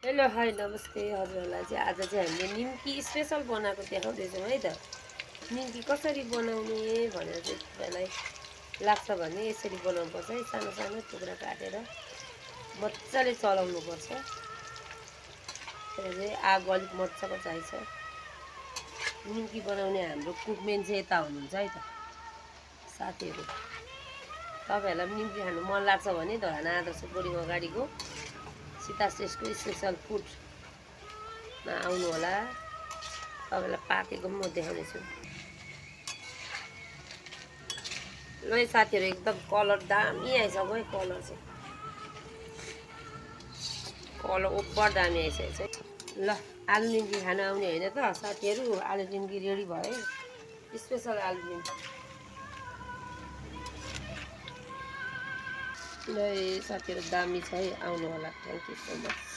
Hello hi नमस्ते हजुरहरूलाई चाहिँ आज चाहिँ हामीले निम्की स्पेसल बनाएको देखाउँदैछौँ है त। निम्की कसरी बनाउने भनेर चाहिँ तपाईँलाई लाग्छ भने यसरी बनाउनुपर्छ है। सानो सानो टुक्रा काटेर मजाले चलाउनुपर्छ। त्यसलाई चाहिँ आगो अलिक मजाको चाहिन्छ। निम्की बनाउने हाम्रो कुकमेन चाहिँ यता हुनुहुन्छ है त साथीहरू। तपाईँहरूलाई पनि निम्की खानु मन लाग्छ भने धराना आदर्श बोर्डिङ अगाडिको सीता श्रेष्ठको स्पेसल फुडमा आउनु होला। तपाईँलाई पाकेको पनि म देखाउनेछु। ल साथीहरू एकदम कलर दामी आइसक्यो है। कलर चाहिँ कलर ओभर दामी आइसकेको छ। ल आलु निम्की खानु आउने होइन त साथीहरू, आलु निम्की रेडी भयो। स्पेसल आलु निम्की ल साथीहरू दामी छ है, आउनु होला। Thank you so much.